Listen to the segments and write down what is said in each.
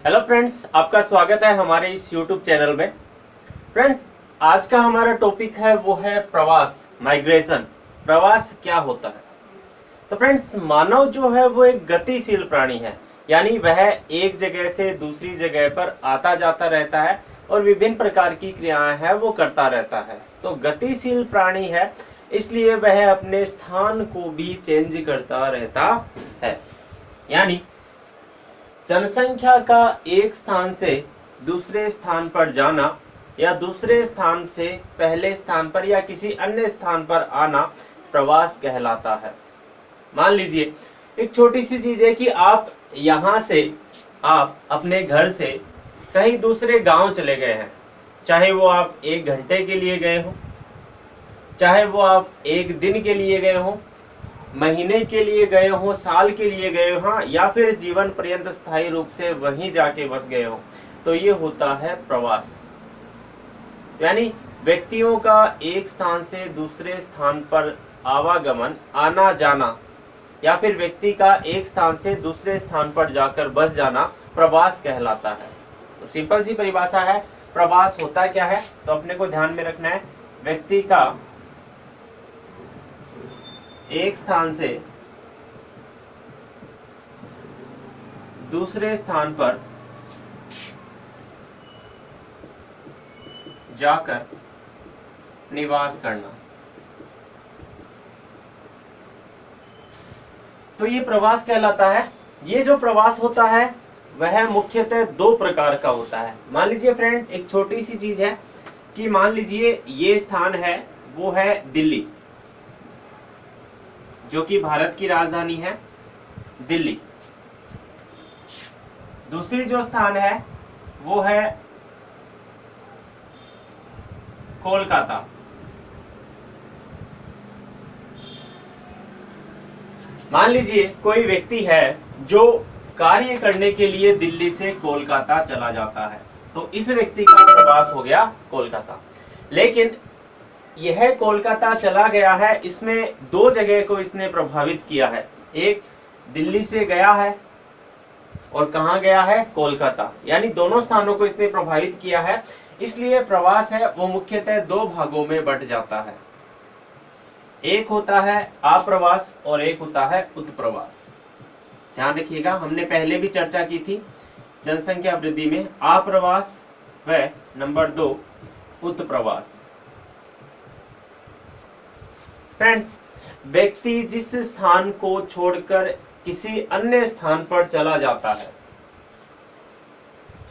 Hello friends, आपका स्वागत है हमारे इस यूट्यूब चैनल में। फ्रेंड्स, आज का हमारा टॉपिक है वो है प्रवास, माइग्रेशन। प्रवास क्या होता है? तो फ्रेंड्स, मानव जो है वो एक गतिशील प्राणी है, यानी वह एक जगह से दूसरी जगह पर आता जाता रहता है और विभिन्न प्रकार की क्रियाएं हैं वो करता रहता है। तो गतिशील प्राणी है, इसलिए वह अपने स्थान को भी चेंज करता रहता है। यानी जनसंख्या का एक स्थान से दूसरे स्थान पर जाना या दूसरे स्थान से पहले स्थान पर या किसी अन्य स्थान पर आना प्रवास कहलाता है। मान लीजिए एक छोटी सी चीज है कि आप यहां से आप अपने घर से कहीं दूसरे गांव चले गए हैं, चाहे वो आप 1 घंटे के लिए गए हो, चाहे वो आप 1 दिन के लिए गए हो, महीने के लिए गए हो, साल के लिए गए हो, या फिर जीवन पर्यंत स्थायी रूप से वहीं जाके बस गए हो, तो ये होता है प्रवास। यानी व्यक्तियों का एक स्थान से दूसरे स्थान पर आवागमन, आना जाना, या फिर व्यक्ति का एक स्थान से दूसरे स्थान पर जाकर बस जाना प्रवास कहलाता है। तो सिंपल सी परिभाषा है, प्रवास होता क्या है? तो अपने को ध्यान में रखना है, व्यक्ति का एक स्थान से दूसरे स्थान पर जाकर निवास करना, तो ये प्रवास कहलाता है। ये जो प्रवास होता है वह मुख्यतः 2 प्रकार का होता है। मान लीजिए फ्रेंड, एक छोटी सी चीज है कि मान लीजिए ये स्थान है वो है दिल्ली, जो कि भारत की राजधानी है दिल्ली। दूसरी जो स्थान है वो है कोलकाता। मान लीजिए कोई व्यक्ति है जो कार्य करने के लिए दिल्ली से कोलकाता चला जाता है, तो इस व्यक्ति का प्रवास हो गया कोलकाता। लेकिन यह कोलकाता चला गया है, इसमें 2 जगह को इसने प्रभावित किया है। एक दिल्ली से गया है और कहां गया है? कोलकाता। यानी दोनों स्थानों को इसने प्रभावित किया है, इसलिए प्रवास है वो मुख्यतः 2 भागों में बंट जाता है। एक होता है आप्रवास और एक होता है उत्प्रवास। ध्यान रखिएगा, हमने पहले भी चर्चा की थी जनसंख्या वृद्धि में, आप्रवास व नंबर 2 उत्प्रवास। फ्रेंड्स, व्यक्ति जिस स्थान को छोड़कर किसी अन्य स्थान पर चला जाता है,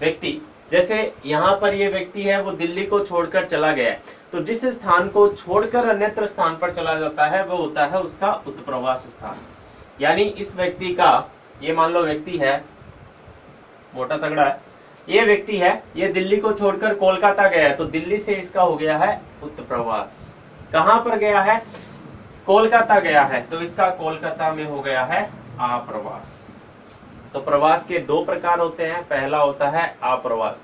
व्यक्ति जैसे यहाँ पर ये व्यक्ति है वो दिल्ली को छोड़कर चला गया है, तो जिस स्थान को छोड़कर अन्यत्र स्थान पर चला जाता है वो होता है उसका उत्प्रवास स्थान। यानी इस व्यक्ति का, ये मान लो व्यक्ति है मोटा तगड़ा है, ये व्यक्ति है, ये दिल्ली को छोड़कर कोलकाता गया है, तो दिल्ली से इसका हो गया है उत्प्रवास। कहां पर गया है? कोलकाता गया है, तो इसका कोलकाता में हो गया है आप्रवास। तो प्रवास के 2 प्रकार होते हैं। पहला होता है आप्रवास,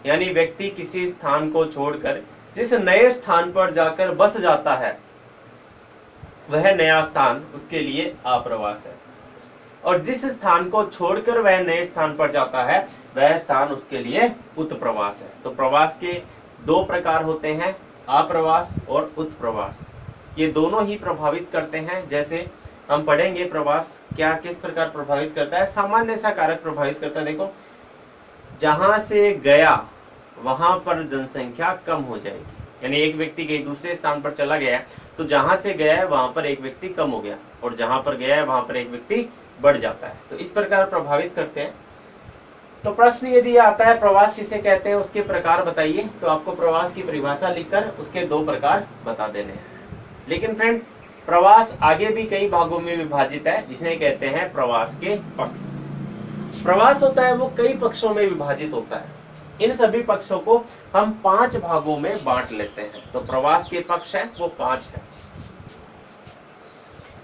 यानी व्यक्ति किसी स्थान को छोड़कर जिस नए स्थान पर जाकर बस जाता है वह नया स्थान उसके लिए आप्रवास है, और जिस स्थान को छोड़कर वह नए स्थान पर जाता है वह स्थान उसके लिए उत्प्रवास है। तो प्रवास के 2 प्रकार होते हैं, आप्रवास और उत्प्रवास। ये दोनों ही प्रभावित करते हैं। जैसे हम पढ़ेंगे प्रवास क्या किस प्रकार प्रभावित करता है। सामान्य सा कारक प्रभावित करता है। देखो, जहां से गया वहां पर जनसंख्या कम हो जाएगी, यानी एक व्यक्ति कहीं दूसरे स्थान पर चला गया है, तो जहां से गया है वहां पर एक व्यक्ति कम हो गया, और जहां पर गया है वहां पर एक व्यक्ति बढ़ जाता है। तो इस प्रकार प्रभावित करते हैं। तो प्रश्न यदि आता है प्रवास किसे कहते हैं, उसके प्रकार बताइए, तो आपको प्रवास की परिभाषा लिखकर उसके 2 प्रकार बता देने हैं। लेकिन फ्रेंड्स, प्रवास आगे भी कई भागों में विभाजित है, जिसे कहते हैं प्रवास के पक्ष। प्रवास होता है वो कई पक्षों में विभाजित होता है। इन सभी पक्षों को हम 5 भागों में बांट लेते हैं। तो प्रवास के पक्ष है वो 5 है।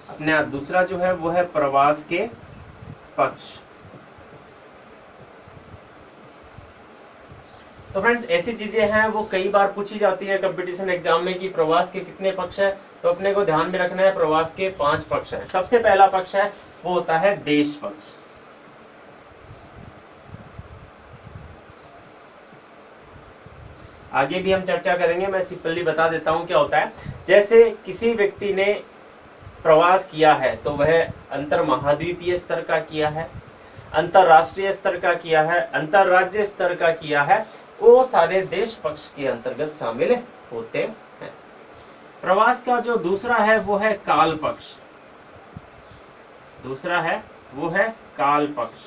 अपने दूसरा जो है वो है प्रवास के पक्ष। तो फ्रेंड्स, ऐसी चीजें हैं वो कई बार पूछी जाती है कंपटीशन एग्जाम में कि प्रवास के कितने पक्ष है। तो अपने को ध्यान में रखना है प्रवास के 5 पक्ष है। सबसे पहला पक्ष है वो होता है देश पक्ष। आगे भी हम चर्चा करेंगे, मैं सिंपली बता देता हूं क्या होता है। जैसे किसी व्यक्ति ने प्रवास किया है तो वह अंतर महाद्वीपीय स्तर का किया है, अंतरराष्ट्रीय स्तर का किया है, अंतरराज्य स्तर का किया है, वो सारे देश पक्ष के अंतर्गत शामिल होते हैं। प्रवास का जो दूसरा है वो है काल पक्ष। दूसरा है वो है काल पक्ष।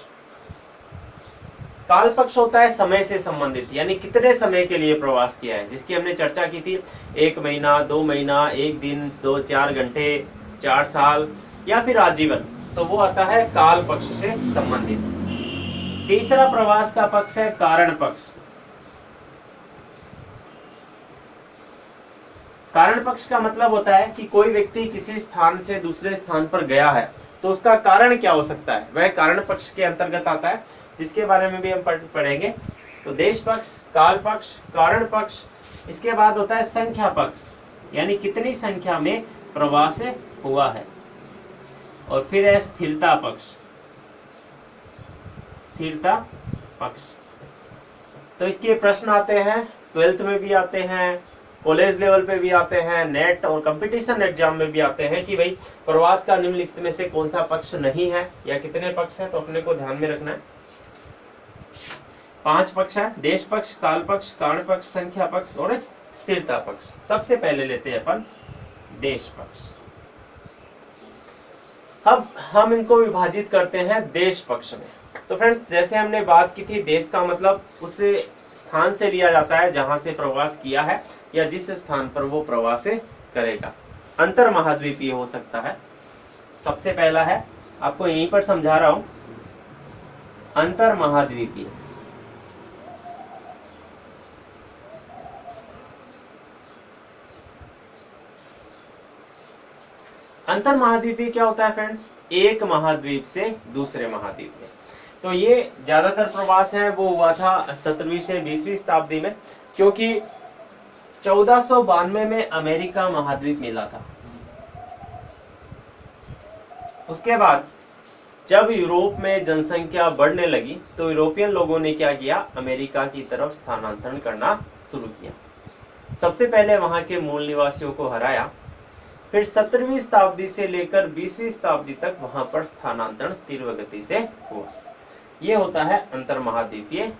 काल पक्ष होता है समय से संबंधित, यानी कितने समय के लिए प्रवास किया है, जिसकी हमने चर्चा की थी। 1 महीना, 2 महीना, 1 दिन, 2-4 घंटे, 4 साल या फिर आजीवन, तो वो आता है काल पक्ष से संबंधित। तीसरा प्रवास का पक्ष है कारण पक्ष। कारण पक्ष का मतलब होता है कि कोई व्यक्ति किसी स्थान से दूसरे स्थान पर गया है तो उसका कारण क्या हो सकता है, वह कारण पक्ष के अंतर्गत आता है, जिसके बारे में भी हम पढ़ेंगे। तो देश पक्ष, काल पक्ष, कारण पक्ष, इसके बाद होता है संख्या पक्ष, यानी कितनी संख्या में प्रवास हुआ है, और फिर है स्थिरता पक्ष। स्थिरता पक्ष, तो इसके प्रश्न आते हैं, 12th में भी आते हैं, कॉलेज लेवल पे भी आते हैं, नेट और कंपटीशन एग्जाम में भी आते हैं कि भाई प्रवास का निम्नलिखित में से कौन सा पक्ष नहीं है, या कितने पक्ष हैं, तो अपने को ध्यान में रखना है। 5 पक्ष है, देश पक्ष, काल पक्ष, कारण पक्ष, संख्या पक्ष और स्थिरता पक्ष। सबसे पहले लेते हैं अपन देश पक्ष। अब हम इनको विभाजित करते हैं देश पक्ष में। तो फ्रेंड्स, जैसे हमने बात की थी, देश का मतलब उस स्थान से लिया जाता है जहां से प्रवास किया है या जिस स्थान पर वो प्रवास करेगा। अंतर महाद्वीपीय हो सकता है। सबसे पहला है, आपको यहीं पर समझा रहा हूं, अंतर महाद्वीपीय। अंतर महाद्वीपीय क्या होता है फ्रेंड्स? एक महाद्वीप से दूसरे महाद्वीप में। तो ये ज्यादातर प्रवास है वो हुआ था 17वीं से 20वीं शताब्दी में, क्योंकि 1492 में अमेरिका महाद्वीप मिला था। उसके बाद जब यूरोप में जनसंख्या बढ़ने लगी तो यूरोपियन लोगों ने क्या किया, अमेरिका की तरफ स्थानांतरण करना शुरू किया। सबसे पहले वहां के मूल निवासियों को हराया, फिर 17वीं शताब्दी से लेकर 20वीं शताब्दी तक वहां पर स्थानांतरण तीव्र गति से हुआ। ये होता है अंतर महाद्वीपीय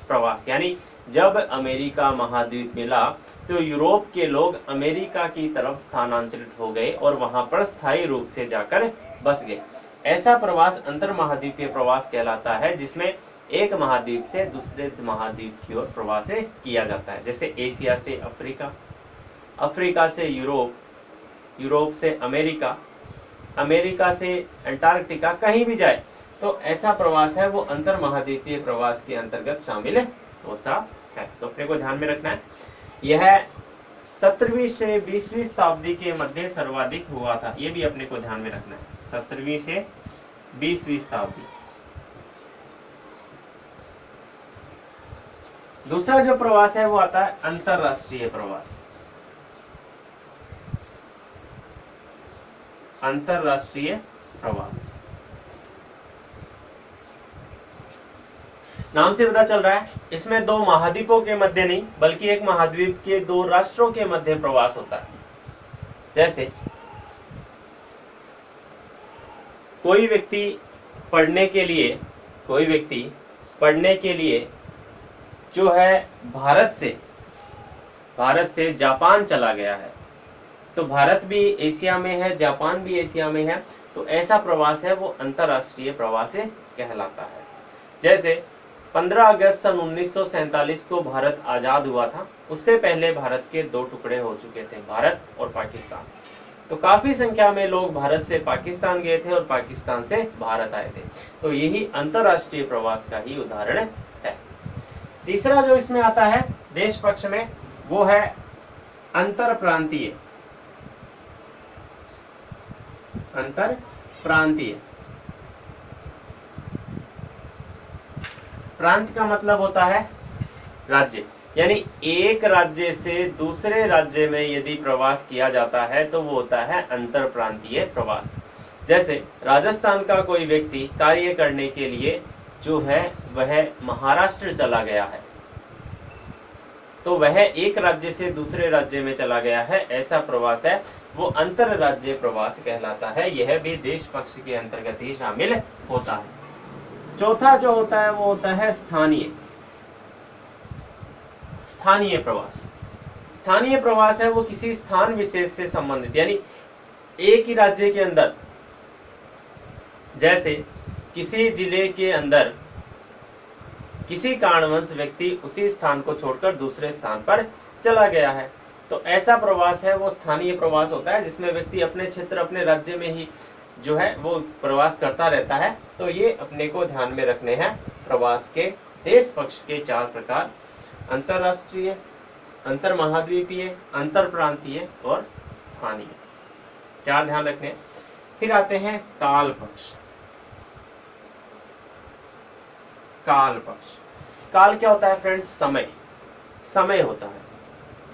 प्रवास। यानी जब अमेरिका महाद्वीप मिला तो यूरोप के लोग अमेरिका की तरफ स्थानांतरित हो गए और वहां पर स्थायी रूप से जाकर बस गए। ऐसा प्रवास अंतर महाद्वीपीय प्रवास कहलाता है, जिसमें एक महाद्वीप से दूसरे महाद्वीप की ओर प्रवास किया जाता है। जैसे एशिया से अफ्रीका, अफ्रीका से यूरोप, यूरोप से अमेरिका, अमेरिका से अंटार्कटिका, कहीं भी जाए तो ऐसा प्रवास है वो अंतर महाद्वीपीय प्रवास के अंतर्गत शामिल होता है। तो अपने को ध्यान में रखना है, यह 17वीं से 20वीं शताब्दी के मध्य सर्वाधिक हुआ था। ये भी अपने को ध्यान में रखना है, 17वीं से 20वीं शताब्दी। दूसरा जो प्रवास है वो आता है अंतरराष्ट्रीय प्रवास। अंतरराष्ट्रीय प्रवास, नाम से पता चल रहा है इसमें 2 महाद्वीपों के मध्य नहीं बल्कि एक महाद्वीप के 2 राष्ट्रों के मध्य प्रवास होता है। जैसे कोई व्यक्ति पढ़ने के लिए जो है भारत से जापान चला गया है, तो भारत भी एशिया में है, जापान भी एशिया में है, तो ऐसा प्रवास है वो अंतरराष्ट्रीय प्रवास कहलाता है। जैसे 15 अगस्त सन 1947 को भारत आजाद हुआ था, उससे पहले भारत के 2 टुकड़े हो चुके थे, भारत और पाकिस्तान। तो काफी संख्या में लोग भारत से पाकिस्तान गए थे और पाकिस्तान से भारत आए थे, तो यही अंतरराष्ट्रीय प्रवास का ही उदाहरण है। तीसरा जो इसमें आता है देश पक्ष में वो है अंतर प्रांतीय। अंतर प्रांतीय, प्रांत का मतलब होता है राज्य, यानी एक राज्य से दूसरे राज्य में यदि प्रवास किया जाता है तो वो होता है अंतर प्रांतीय प्रवास। जैसे राजस्थान का कोई व्यक्ति कार्य करने के लिए जो है वह महाराष्ट्र चला गया है, तो वह एक राज्य से दूसरे राज्य में चला गया है, ऐसा प्रवास है वो अंतर राज्य प्रवास कहलाता है। यह भी देश पक्ष के अंतर्गत ही शामिल होता है। चौथा जो होता है वो होता है स्थानीय प्रवास। स्थानीय प्रवास है वो किसी स्थान विशेष से संबंधित, यानी एक ही राज्य के अंदर, जैसे किसी जिले के अंदर किसी कारणवश व्यक्ति उसी स्थान को छोड़कर दूसरे स्थान पर चला गया है, तो ऐसा प्रवास है वो स्थानीय प्रवास होता है, जिसमें व्यक्ति अपने क्षेत्र अपने राज्य में ही जो है वो प्रवास करता रहता है। तो ये अपने को ध्यान में रखने हैं प्रवास के देश पक्ष के 4 प्रकार: अंतरराष्ट्रीय, अंतर महाद्वीपीय, अंतर प्रांतीय और स्थानीय, 4 ध्यान रखने। फिर आते हैं काल पक्ष। काल पक्ष, काल क्या होता है फ्रेंड्स? समय होता है,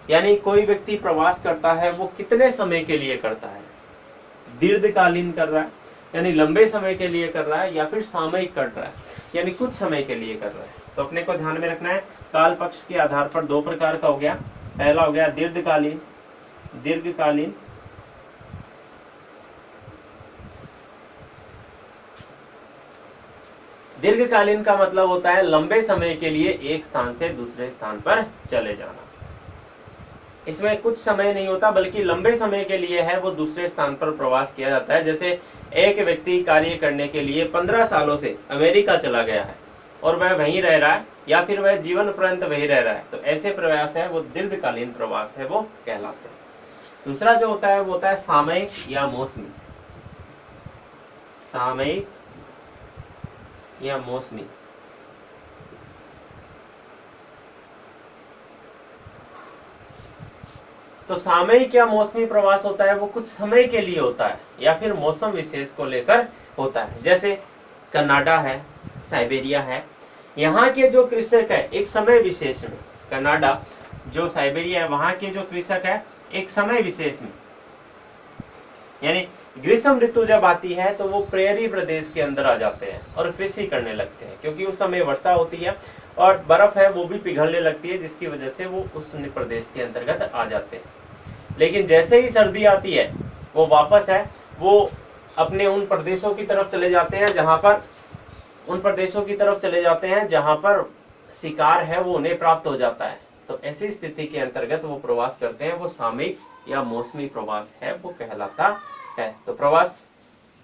यानी कोई व्यक्ति प्रवास करता है वो कितने समय के लिए करता है, दीर्घकालीन कर रहा है यानी लंबे समय के लिए कर रहा है, या फिर सामयिक कर रहा है यानी कुछ समय के लिए कर रहा है। तो अपने को ध्यान में रखना है काल पक्ष के आधार पर 2 प्रकार का हो गया। पहला हो गया दीर्घकालीन। दीर्घकालीन का मतलब होता है लंबे समय के लिए एक स्थान से दूसरे स्थान पर चले जाना। इसमें कुछ समय नहीं होता, बल्कि लंबे समय के लिए है वो दूसरे स्थान पर प्रवास किया जाता है। जैसे एक व्यक्ति कार्य करने के लिए 15 सालों से अमेरिका चला गया है और वह वहीं रह रहा है, या फिर वह जीवन पर्यंत वहीं रह रहा है, तो ऐसे प्रवास है वो दीर्घकालीन प्रवास है वो कहलाते हैं। दूसरा जो होता है वो होता है सामयिक या मौसमी। सामयिक या मौसमी, तो सामयिक या मौसमी प्रवास होता है वो कुछ समय के लिए होता है या फिर मौसम विशेष को लेकर होता है। जैसे कनाडा है, साइबेरिया है, यहाँ के जो कृषक है एक समय विशेष में, कनाडा जो साइबेरिया है वहाँ के जो कृषक है एक समय विशेष में, यानी ग्रीष्म ऋतु जब आती है तो वो प्रेरी प्रदेश के अंदर आ जाते हैं और कृषि करने लगते हैं, क्योंकि उस समय वर्षा होती है और बर्फ है वो भी पिघलने लगती है, जिसकी वजह से वो उस प्रदेश के अंतर्गत आ जाते हैं। लेकिन जैसे ही सर्दी आती है वो वापस है वो अपने उन प्रदेशों की तरफ चले जाते हैं जहां पर शिकार है वो उन्हें प्राप्त हो जाता है। तो ऐसी स्थिति के अंतर्गत वो प्रवास करते हैं, वो सामयिक या मौसमी प्रवास है वो कहलाता है। तो प्रवास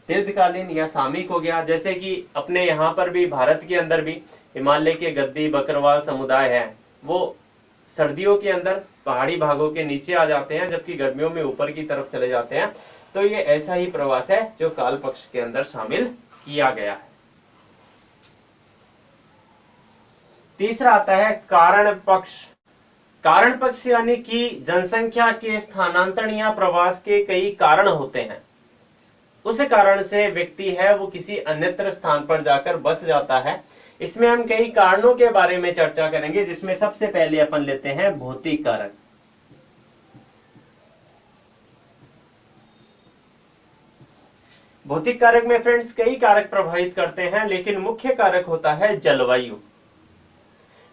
दीर्घकालीन या सामयिक हो गया। जैसे कि अपने यहाँ पर भी भारत के अंदर भी हिमालय के गद्दी बकरवाल समुदाय है, वो सर्दियों के अंदर पहाड़ी भागों के नीचे आ जाते हैं, जबकि गर्मियों में ऊपर की तरफ चले जाते हैं। तो ये ऐसा ही प्रवास है जो काल पक्ष के अंदर शामिल किया गया है। तीसरा आता है कारण पक्ष। कारण पक्ष यानी कि जनसंख्या के स्थानांतरण या प्रवास के कई कारण होते हैं, उस कारण से व्यक्ति है वो किसी अन्यत्र स्थान पर जाकर बस जाता है। इसमें हम कई कारणों के बारे में चर्चा करेंगे, जिसमें सबसे पहले अपन लेते हैं भौतिक कारक। भौतिक कारक में फ्रेंड्स कई कारक प्रभावित करते हैं, लेकिन मुख्य कारक होता है जलवायु।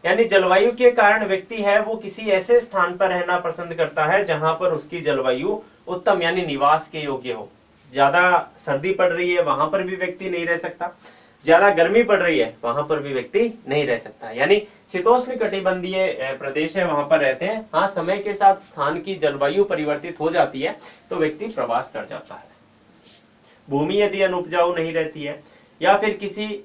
यानी जलवायु के कारण व्यक्ति है वो किसी ऐसे स्थान पर रहना पसंद करता है जहां पर उसकी जलवायु उत्तम यानी निवास के योग्य हो। ज्यादा सर्दी पड़ रही है वहां पर भी व्यक्ति नहीं रह सकता, ज्यादा गर्मी पड़ रही है वहां पर भी व्यक्ति नहीं रह सकता, यानी शीतोष्ण कटिबंधीय प्रदेश है वहां पर रहते हैं। हाँ, समय के साथ स्थान की जलवायु परिवर्तित हो जाती है तो व्यक्ति प्रवास कर जाता है। भूमि यदि अनुपजाऊ नहीं रहती है या फिर किसी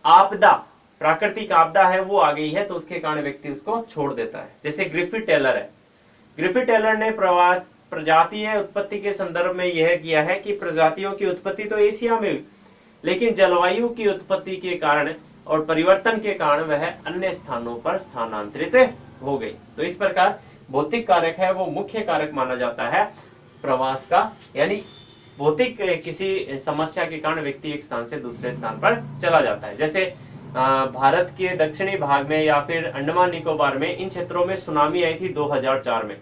आपदा, प्राकृतिक आपदा है वो आ गई है, तो उसके कारण व्यक्ति उसको छोड़ देता है। जैसे ग्रिफिथ टेलर है, ग्रिफिथ टेलर ने प्रजातीय उत्पत्ति के संदर्भ में यह किया है कि प्रजातियों की उत्पत्ति तो एशिया में हुई, लेकिन जलवायु की उत्पत्ति के कारण और परिवर्तन के कारण वह अन्य स्थानों पर स्थानांतरित हो गई। तो इस प्रकार भौतिक कारक है वो मुख्य कारक माना जाता है प्रवास का, यानी भौतिक किसी समस्या के कारण व्यक्ति एक स्थान से दूसरे स्थान पर चला जाता है। जैसे भारत के दक्षिणी भाग में या फिर अंडमान निकोबार में इन क्षेत्रों में सुनामी आई थी 2004 में।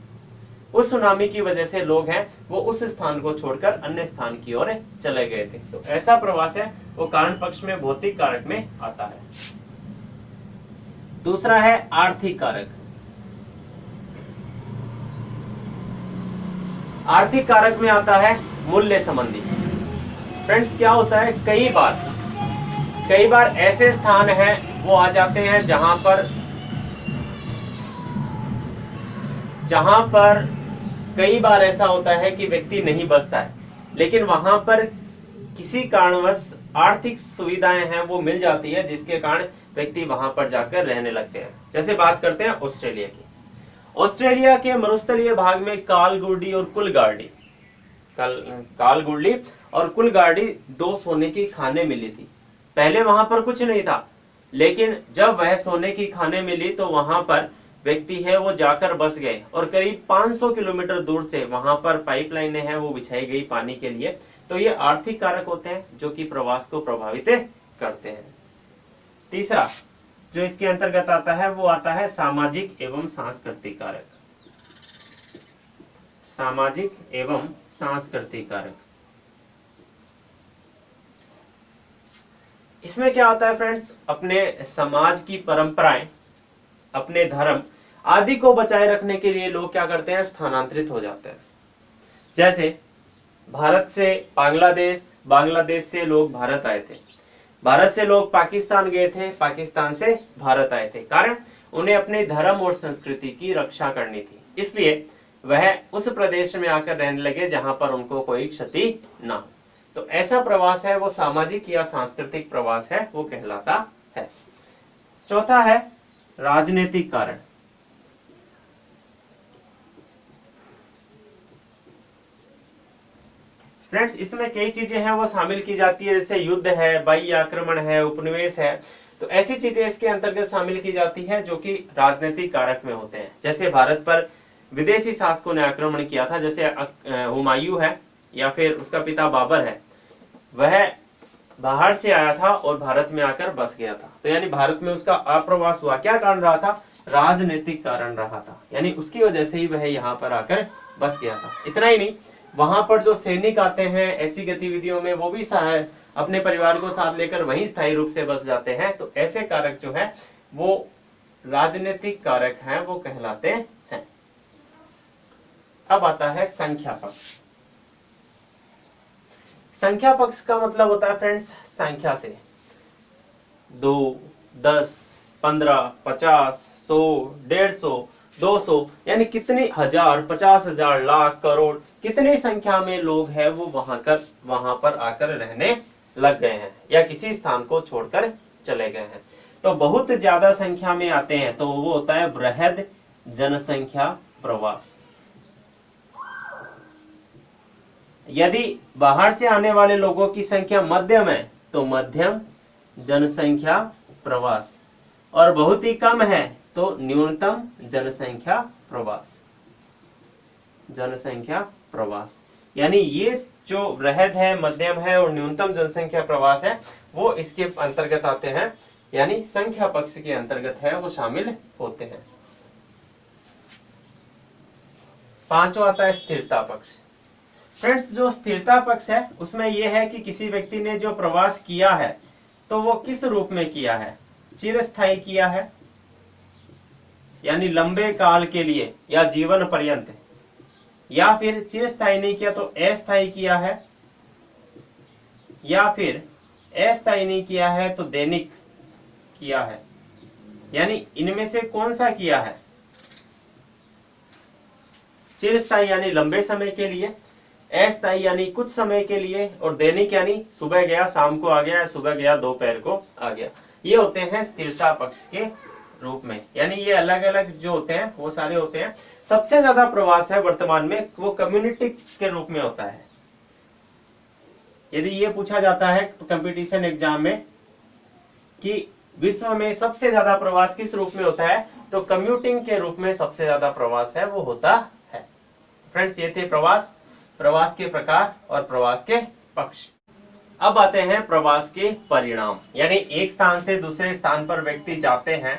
उस सुनामी की वजह से लोग हैं वो उस स्थान को छोड़कर अन्य स्थान की ओर चले गए थे। तो ऐसा प्रवास है वो कारण पक्ष में भौतिक कारक में आता है। दूसरा है आर्थिक कारक। आर्थिक कारक में आता है मूल्य संबंधी। फ्रेंड्स क्या होता है, कई बार ऐसे स्थान हैं वो आ जाते हैं जहां पर कई बार ऐसा होता है कि व्यक्ति नहीं बसता है, लेकिन वहां पर किसी कारणवश आर्थिक सुविधाएं हैं वो मिल जाती है, जिसके कारण व्यक्ति वहां पर जाकर रहने लगते हैं। जैसे बात करते हैं ऑस्ट्रेलिया की। ऑस्ट्रेलिया के मरुस्थलीय भाग में कालगुडी और कुलगाड़ी दो सोने की खानें मिली थी। पहले वहां पर कुछ नहीं था, लेकिन जब वह सोने की खानें मिली तो वहां पर व्यक्ति है वो जाकर बस गए, और करीब 500 किलोमीटर दूर से वहां पर पाइपलाइनें हैं वो बिछाई गई पानी के लिए। तो ये आर्थिक कारक होते हैं जो कि प्रवास को प्रभावित करते हैं। तीसरा जो इसके अंतर्गत आता है वो आता है सामाजिक एवं सांस्कृतिक कारक। सामाजिक एवं सांस्कृतिक कारक, इसमें क्या होता है फ्रेंड्स, अपने समाज की परंपराएं, अपने धर्म आदि को बचाए रखने के लिए लोग क्या करते हैं, स्थानांतरित हो जाते हैं। जैसे भारत से बांग्लादेश, बांग्लादेश से लोग भारत आए थे, भारत से लोग पाकिस्तान गए थे, पाकिस्तान से भारत आए थे। कारण उन्हें अपने धर्म और संस्कृति की रक्षा करनी थी, इसलिए वह उस प्रदेश में आकर रहने लगे जहां पर उनको कोई क्षति ना हो। तो ऐसा प्रवास है वो सामाजिक या सांस्कृतिक प्रवास है वो कहलाता है। चौथा है राजनीतिक कारण। फ्रेंड्स इसमें कई चीजें हैं वो शामिल की जाती है, जैसे युद्ध है, बाह्य आक्रमण है, उपनिवेश है। तो ऐसी चीजें इसके अंतर्गत शामिल की जाती है जो कि राजनीतिक कारक में होते हैं। जैसे भारत पर विदेशी शासकों ने आक्रमण किया था, जैसे हुमायूं है या फिर उसका पिता बाबर है, वह बाहर से आया था और भारत में आकर बस गया था। तो यानी भारत में उसका अप्रवास हुआ, क्या कारण रहा था, राजनीतिक कारण रहा था, यानी उसकी वजह से ही वह यहाँ पर आकर बस गया था। इतना ही नहीं, वहां पर जो सैनिक आते हैं ऐसी गतिविधियों में, वो भी अपने परिवार को साथ लेकर वहीं स्थायी रूप से बस जाते हैं। तो ऐसे कारक जो है वो राजनीतिक कारक हैं वो कहलाते हैं। अब आता है संख्या पक्ष। संख्या पक्ष का मतलब होता है फ्रेंड्स संख्या से, 2, 10, 15, 50, 100, 150, 200, यानी कितनी हजार, 50,000, लाख, करोड़, कितनी संख्या में लोग हैं वो वहां पर आकर रहने लग गए हैं या किसी स्थान को छोड़कर चले गए हैं। तो बहुत ज्यादा संख्या में आते हैं तो वो होता है बृहद जनसंख्या प्रवास। यदि बाहर से आने वाले लोगों की संख्या मध्यम है तो मध्यम जनसंख्या प्रवास, और बहुत ही कम है तो न्यूनतम जनसंख्या प्रवास। जनसंख्या प्रवास यानी ये जो बृहद है, मध्यम है और न्यूनतम जनसंख्या प्रवास है वो इसके अंतर्गत आते हैं, यानी संख्या पक्ष के अंतर्गत है वो शामिल होते हैं। पांचवा आता है स्थिरता पक्ष। फ्रेंड्स जो स्थिरता पक्ष है उसमें यह है कि किसी व्यक्ति ने जो प्रवास किया है तो वो किस रूप में किया है, चिरस्थायी किया है यानी लंबे काल के लिए या जीवन पर्यंत, या फिर चिरस्थायी नहीं किया तो अस्थायी किया है, या फिर अस्थायी नहीं किया है तो दैनिक किया है। यानी इनमें से कौन सा किया है, चिरस्थायी यानी लंबे समय के लिए, अस्थायी यानी कुछ समय के लिए, और दैनिक यानी सुबह गया शाम को आ गया, सुबह गया दोपहर को आ गया। ये होते हैं स्थिरता पक्ष के रूप में, यानी ये अलग अलग जो होते हैं वो सारे होते हैं। सबसे ज्यादा प्रवास है वर्तमान में वो कम्युनिटी के रूप में होता है। यदि ये पूछा जाता है कंपटीशन एग्जाम में कि विश्व में सबसे ज्यादा प्रवास किस रूप में होता है, तो कम्यूटिंग के रूप में सबसे ज्यादा प्रवास है वो होता है। फ्रेंड्स ये थे प्रवास के प्रकार और प्रवास के पक्ष। अब आते हैं प्रवास के परिणाम, यानी एक स्थान से दूसरे स्थान पर व्यक्ति जाते हैं,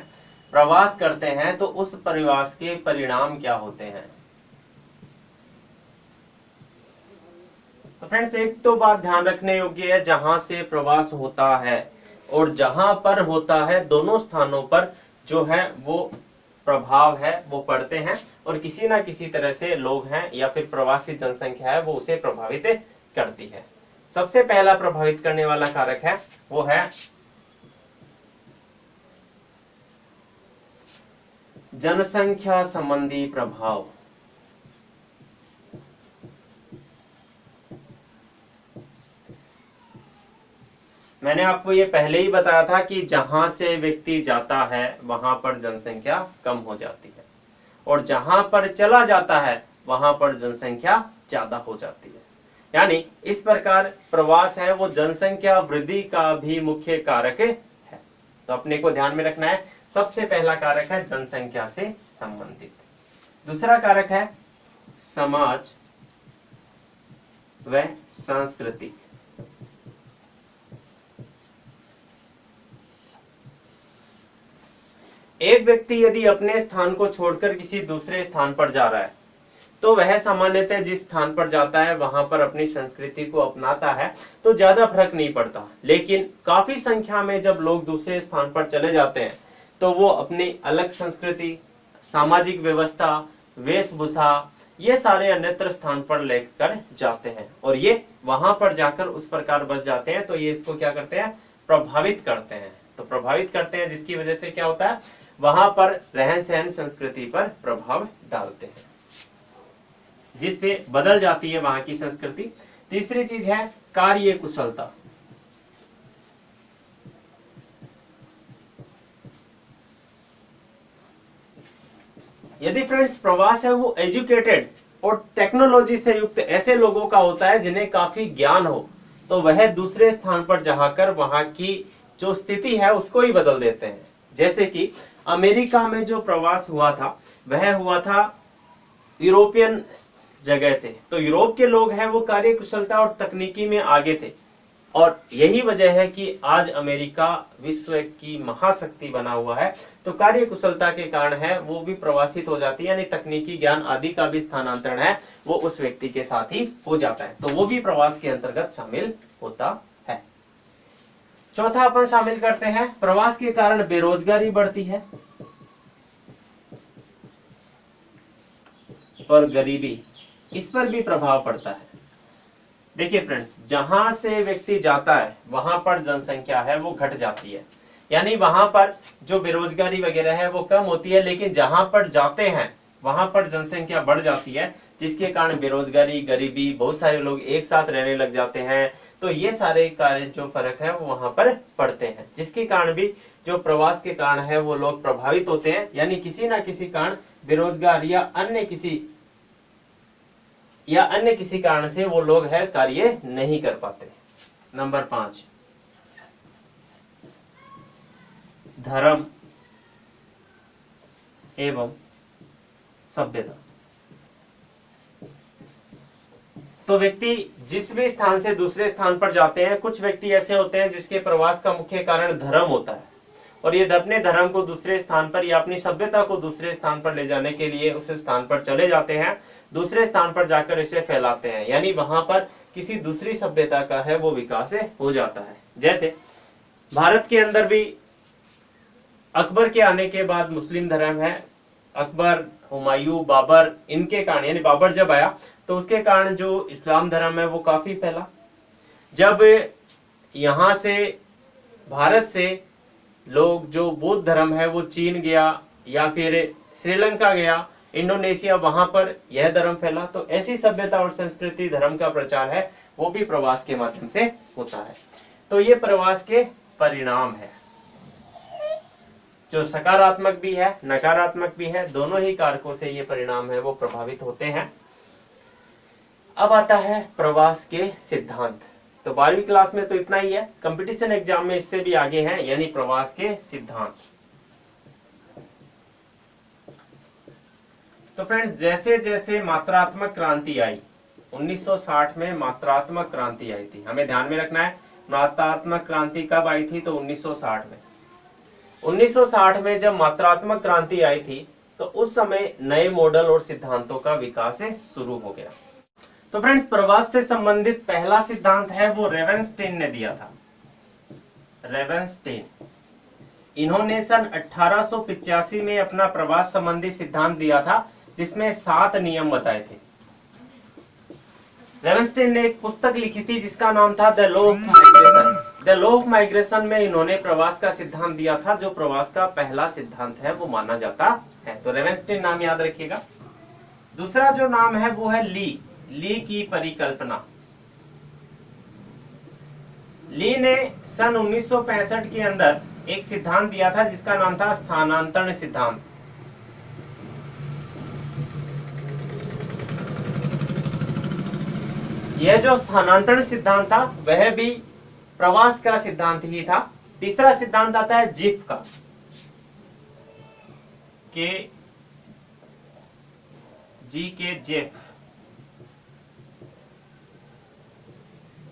प्रवास करते हैं, तो उस प्रवास के परिणाम क्या होते हैं। तो फ्रेंड्स एक तो बात ध्यान रखने योग्य है, जहां से प्रवास होता है और जहां पर होता है दोनों स्थानों पर जो है वो प्रभाव है वो पड़ते हैं और किसी ना किसी तरह से लोग हैं या फिर प्रवासी जनसंख्या है वो उसे प्रभावित करती है। सबसे पहला प्रभावित करने वाला कारक है वो है जनसंख्या संबंधी प्रभाव। मैंने आपको ये पहले ही बताया था कि जहां से व्यक्ति जाता है वहां पर जनसंख्या कम हो जाती है और जहां पर चला जाता है वहां पर जनसंख्या ज्यादा हो जाती है। यानी इस प्रकार प्रवास है वो जनसंख्या वृद्धि का भी मुख्य कारक है। तो अपने को ध्यान में रखना है, सबसे पहला कारक है जनसंख्या से संबंधित। दूसरा कारक है समाज व सांस्कृतिक। एक व्यक्ति यदि अपने स्थान को छोड़कर किसी दूसरे स्थान पर जा रहा है तो वह सामान्यतः जिस स्थान पर जाता है वहां पर अपनी संस्कृति को अपनाता है तो ज्यादा फर्क नहीं पड़ता। लेकिन काफी संख्या में जब लोग दूसरे स्थान पर चले जाते हैं तो वो अपनी अलग संस्कृति, सामाजिक व्यवस्था, वेशभूषा ये सारे अन्यत्र स्थान पर लेकर जाते हैं और ये वहां पर जाकर उस प्रकार बस जाते हैं। तो ये इसको क्या करते हैं, प्रभावित करते हैं। तो प्रभावित करते हैं जिसकी वजह से क्या होता है, वहां पर रहन सहन संस्कृति पर प्रभाव डालते हैं जिससे बदल जाती है वहां की संस्कृति। तीसरी चीज है कार्य कुशलता। यदि फ्रेंड्स प्रवास है वो एजुकेटेड और टेक्नोलॉजी से युक्त ऐसे लोगों का होता है जिन्हें काफी ज्ञान हो तो वह दूसरे स्थान पर जाकर वहां की जो स्थिति है उसको ही बदल देते हैं। जैसे कि अमेरिका में जो प्रवास हुआ था वह हुआ था यूरोपियन जगह से। तो यूरोप के लोग हैं वो कार्य कुशलता और तकनीकी में आगे थे और यही वजह है कि आज अमेरिका विश्व की महाशक्ति बना हुआ है। तो कार्य कुशलता के कारण है वो भी प्रवासित हो जाती है, यानी तकनीकी ज्ञान आदि का भी स्थानांतरण है वो उस व्यक्ति के साथ ही हो जाता है। तो वो भी प्रवास के अंतर्गत शामिल होता है। चौथा अपन शामिल करते हैं प्रवास के कारण बेरोजगारी बढ़ती है और गरीबी, इस पर भी प्रभाव पड़ता है। देखिए फ्रेंड्स, जहां से व्यक्ति जाता है वहां पर जनसंख्या है वो घट जाती है, यानी वहां पर जो बेरोजगारी वगैरह है वो कम होती है। लेकिन जहां पर जाते हैं वहां पर जनसंख्या बढ़ जाती है जिसके कारण बेरोजगारी, गरीबी, बहुत सारे लोग एक साथ रहने लग जाते हैं। तो ये सारे कार्य जो फर्क है वो वहां पर पड़ते हैं जिसके कारण भी जो प्रवास के कारण है वो लोग प्रभावित होते हैं, यानी किसी ना किसी कारण बेरोजगार या अन्य किसी कारण से वो लोग है कार्य नहीं कर पाते। नंबर 5 धर्म एवं सभ्यता। तो व्यक्ति जिस भी स्थान से दूसरे स्थान पर जाते हैं, कुछ व्यक्ति ऐसे होते हैं जिसके प्रवास का मुख्य कारण धर्म होता है और ये अपने धर्म को दूसरे स्थान पर या अपनी सभ्यता को दूसरे स्थान पर ले जाने के लिए उस स्थान पर चले जाते हैं, दूसरे स्थान पर जाकर इसे फैलाते हैं, यानी वहां पर किसी दूसरी सभ्यता का है वो विकास हो जाता है। जैसे भारत के अंदर भी अकबर के आने के बाद मुस्लिम धर्म है, अकबर, हुमायूं, बाबर, इनके कारण, यानी बाबर जब आया तो उसके कारण जो इस्लाम धर्म है वो काफी फैला। जब यहां से भारत से लोग जो बौद्ध धर्म है वो चीन गया या फिर श्रीलंका गया, इंडोनेशिया, वहां पर यह धर्म फैला। तो ऐसी सभ्यता और संस्कृति धर्म का प्रचार है वो भी प्रवास के माध्यम से होता है। तो ये प्रवास के परिणाम है जो सकारात्मक भी है नकारात्मक भी है, दोनों ही कारकों से ये परिणाम है वो प्रभावित होते हैं। अब आता है प्रवास के सिद्धांत। तो 12वीं क्लास में तो इतना ही है, कंपटीशन एग्जाम में इससे भी आगे हैं, यानी प्रवास के सिद्धांत। तो फ्रेंड्स, जैसे जैसे मात्रात्मक क्रांति आई, 1960 में मात्रात्मक क्रांति आई थी, हमें ध्यान में रखना है मात्रात्मक क्रांति कब आई थी, तो 1960 में। 1960 में जब मात्रात्मक क्रांति आई थी तो उस समय नए मॉडल और सिद्धांतों का विकास शुरू हो गया। तो फ्रेंड्स, प्रवास से संबंधित पहला सिद्धांत है वो रेवेनस्टीन ने दिया था। रेवेनस्टीन इन्होंने सन 1885 में अपना प्रवास संबंधी सिद्धांत दिया था, जिसमें 7 नियम बताए थे। रेवेनस्टीन ने एक पुस्तक लिखी थी जिसका नाम था the law of migration. The law of migration में इन्होंने प्रवास का सिद्धांत दिया था, जो प्रवास का पहला सिद्धांत है वो माना जाता है। तो रेवेनस्टीन नाम याद रखिएगा। दूसरा जो नाम है वो है ली की परिकल्पना। ली ने सन 1965 के अंदर एक सिद्धांत दिया था जिसका नाम था स्थानांतरण सिद्धांत। यह जो स्थानांतरण सिद्धांत था वह भी प्रवास का सिद्धांत ही था। तीसरा सिद्धांत आता है जिफ का, जेफ।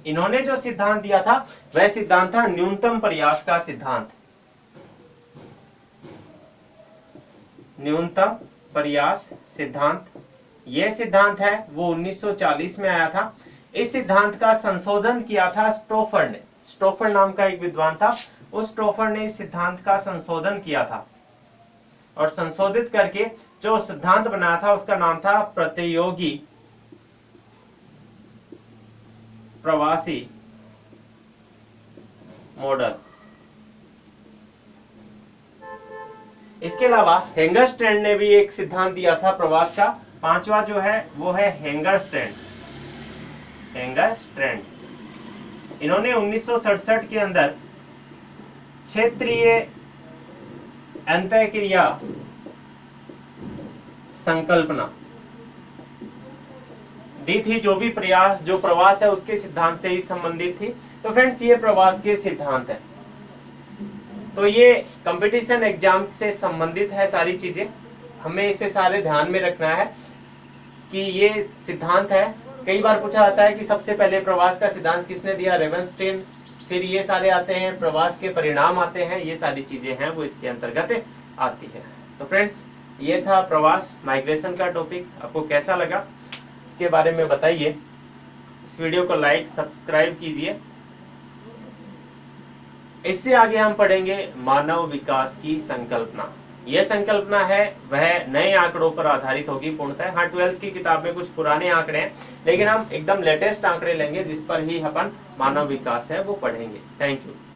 इन्होंने जो सिद्धांत दिया था वह सिद्धांत था न्यूनतम प्रयास का सिद्धांत। न्यूनतम प्रयास सिद्धांत, यह सिद्धांत है वो 1940 में आया था। इस सिद्धांत का संशोधन किया था स्टोफर ने। स्टोफर नाम का एक विद्वान था, उस स्टोफर ने इस सिद्धांत का संशोधन किया था और संशोधित करके जो सिद्धांत बनाया था उसका नाम था प्रतियोगी प्रवासी मॉडल। इसके अलावा हेंगरस्ट्रैंड ने भी एक सिद्धांत दिया था प्रवास का। पांचवा जो है वो है हेंगरस्ट्रैंड। इन्होंने 1967 के अंदर क्षेत्रीय अंतःक्रिया संकल्पना दी थी, जो भी प्रवास है उसके सिद्धांत से ही संबंधित थी। तो फ्रेंड्स ये प्रवास के सिद्धांत है। तो ये कंपटीशन एग्जाम से संबंधित है सारी चीजें, हमें इसे सारे ध्यान में रखना है कि ये सिद्धांत है। कई बार पूछा जाता है कि सबसे पहले प्रवास का सिद्धांत किसने दिया, रेवेनस्टीन। फिर ये सारे आते हैं, प्रवास के परिणाम आते हैं, ये सारी चीजें हैं वो इसके अंतर्गत आती है। तो फ्रेंड्स ये था प्रवास माइग्रेशन का टॉपिक। आपको कैसा लगा इसके बारे में बताइए। इस वीडियो को लाइक सब्सक्राइब कीजिए। इससे आगे हम पढ़ेंगे मानव विकास की संकल्पना। यह संकल्पना है वह नए आंकड़ों पर आधारित होगी पूर्णतः। हाँ, 12th की किताब में कुछ पुराने आंकड़े हैं, लेकिन हम एकदम लेटेस्ट आंकड़े लेंगे जिस पर ही अपन मानव विकास है वो पढ़ेंगे। Thank you.